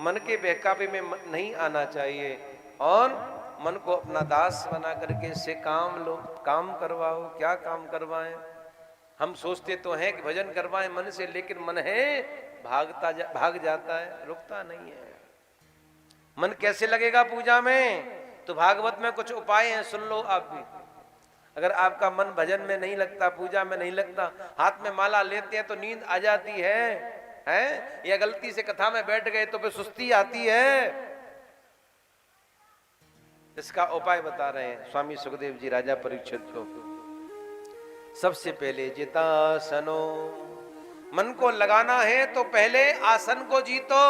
मन के बहकावे में नहीं आना चाहिए और मन को अपना दास बना करके इससे काम लो, काम करवाओ। क्या काम करवाएं? हम सोचते तो हैं कि भजन करवाएं मन से, लेकिन मन है भाग जाता है, रुकता नहीं है। मन कैसे लगेगा पूजा में? तो भागवत में कुछ उपाय हैं, सुन लो आप भी। अगर आपका मन भजन में नहीं लगता, पूजा में नहीं लगता, हाथ में माला लेते हैं तो नींद आ जाती है, या गलती से कथा में बैठ गए तो फिर सुस्ती आती है, इसका उपाय बता रहे हैं स्वामी सुखदेव जी राजा परीक्षित को। सबसे पहले जितासनो, मन को लगाना है तो पहले आसन को जीतो,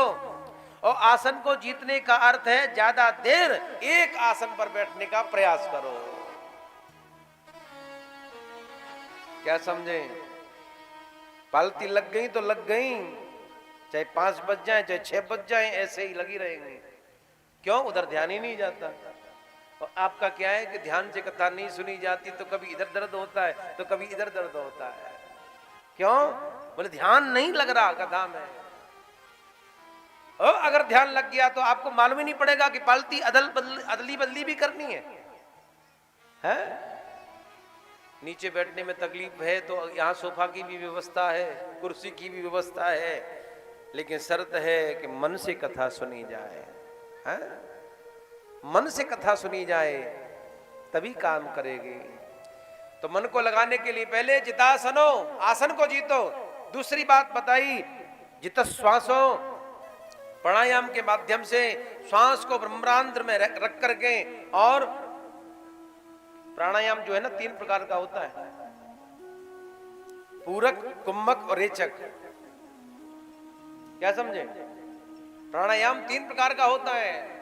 और आसन को जीतने का अर्थ है ज्यादा देर एक आसन पर बैठने का प्रयास करो। क्या समझे? पालती लग गई तो लग गई, चाहे 5 बज जाए चाहे 6 बज जाए, ऐसे ही लगी रहेंगी। क्यों? उधर ध्यान ही नहीं जाता। और आपका क्या है कि ध्यान से कथा नहीं सुनी जाती तो कभी इधर दर्द होता है तो कभी इधर दर्द होता है। क्यों? बोले ध्यान नहीं लग रहा कथा में। और अगर ध्यान लग गया तो आपको मालूम ही नहीं पड़ेगा कि पालती अदली बदली भी करनी है? नीचे बैठने में तकलीफ है तो यहाँ सोफा की भी व्यवस्था है, कुर्सी की भी व्यवस्था है, लेकिन शर्त है कि मन से कथा सुनी जाए, है? मन से कथा सुनी जाए तभी काम करेगी। तो मन को लगाने के लिए पहले जितासनो, आसन को जीतो। दूसरी बात बताई जित श्वासो, प्राणायाम के माध्यम से श्वास को ब्रह्मांत्र में रख करके, और प्राणायाम जो है ना 3 प्रकार का होता है, पूरक, कुम्भक और रेचक। क्या समझे? प्राणायाम 3 प्रकार का होता है,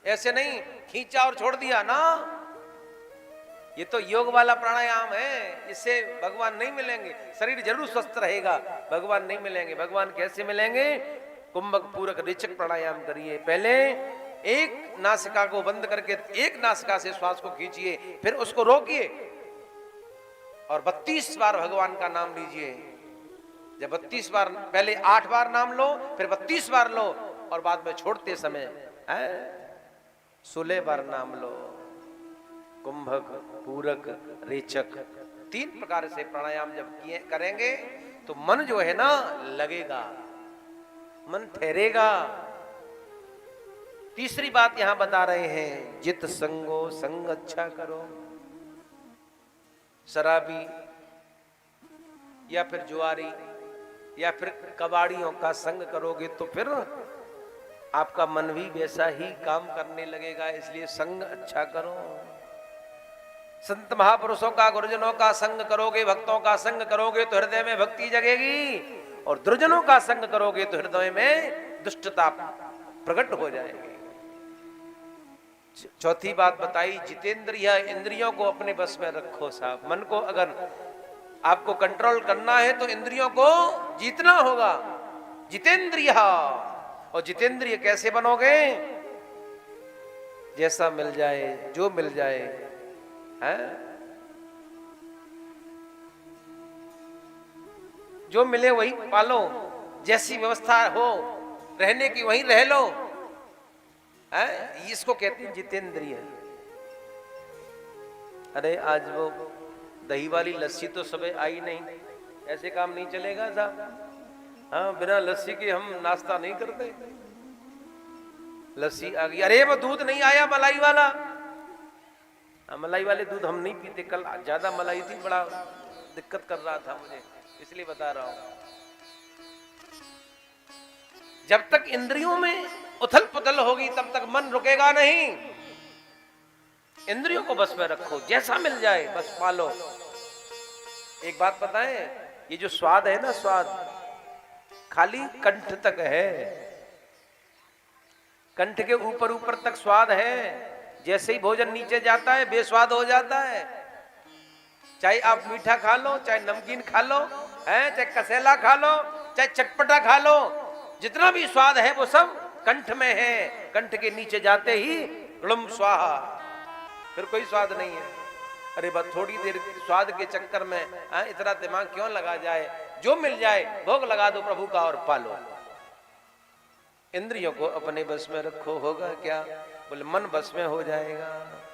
ऐसे नहीं खींचा और छोड़ दिया ना। ये तो योग वाला प्राणायाम है, इससे भगवान नहीं मिलेंगे। शरीर जरूर स्वस्थ रहेगा, भगवान नहीं मिलेंगे। भगवान कैसे मिलेंगे? कुंभक, पूरक, रेचक प्राणायाम करिए। पहले एक नासिका को बंद करके एक नासिका से श्वास को खींचिए, फिर उसको रोकिए और 32 बार भगवान का नाम लीजिए। जब 32 बार, पहले 8 बार नाम लो, फिर 32 बार लो, और बाद में छोड़ते समय 16 बार नाम लो। कुंभक, पूरक, रेचक, 3 प्रकार से प्राणायाम जब किए करेंगे तो मन जो है ना लगेगा, मन ठहरेगा। तीसरी बात यहां बता रहे हैं, जित संगो, संग अच्छा करो। शराबी या फिर जुआरी या फिर कबाड़ियों का संग करोगे तो फिर आपका मन भी वैसा ही काम करने लगेगा, इसलिए संग अच्छा करो। संत महापुरुषों का, गुरुजनों का संग करोगे, भक्तों का संग करोगे तो हृदय में भक्ति जगेगी, और दुर्जनों का संग करोगे तो हृदय में दुष्टता प्रकट हो जाएगी। चौथी बात बताई, जितेंद्रिय, इंद्रियों को अपने बस में रखो साहब। मन को अगर आपको कंट्रोल करना है तो इंद्रियों को जीतना होगा। जितेंद्रिय, और जितेंद्रिय कैसे बनोगे? जैसा मिल जाए, जो मिल जाए, है? जो मिले वही पालो, जैसी व्यवस्था हो रहने की वहीं रह लो, है? इसको कहते हैं जितेंद्रिय। अरे आज वो दही वाली लस्सी तो सुबह आई नहीं, ऐसे काम नहीं चलेगा साहब। हाँ, बिना लस्सी के हम नाश्ता नहीं करते। लस्सी आ गई, अरे वो दूध नहीं आया मलाई वाला। मलाई वाले दूध हम नहीं पीते, कल ज्यादा मलाई थी, बड़ा दिक्कत कर रहा था मुझे, इसलिए बता रहा हूं। जब तक इंद्रियों में उथल पुथल होगी तब तक मन रुकेगा नहीं। इंद्रियों को बस में रखो, जैसा मिल जाए बस पालो। एक बात बताएं, ये जो स्वाद है ना, स्वाद खाली कंठ तक है, कंठ के ऊपर ऊपर तक स्वाद है। जैसे ही भोजन नीचे जाता है बेस्वाद हो जाता है। चाहे आप मीठा खा लो, चाहे नमकीन खा लो, है, चाहे कसेला खा लो, चाहे चटपटा खा लो, जितना भी स्वाद है वो सब कंठ में है। कंठ के नीचे जाते ही लुम स्वाहा, फिर कोई स्वाद नहीं है। अरे बस थोड़ी देर स्वाद के चक्कर में इतना दिमाग क्यों लगा जाए? जो मिल जाए भोग लगा दो प्रभु का और पालो। इंद्रियों को अपने बस में रखो, होगा क्या? बोले मन बस में हो जाएगा।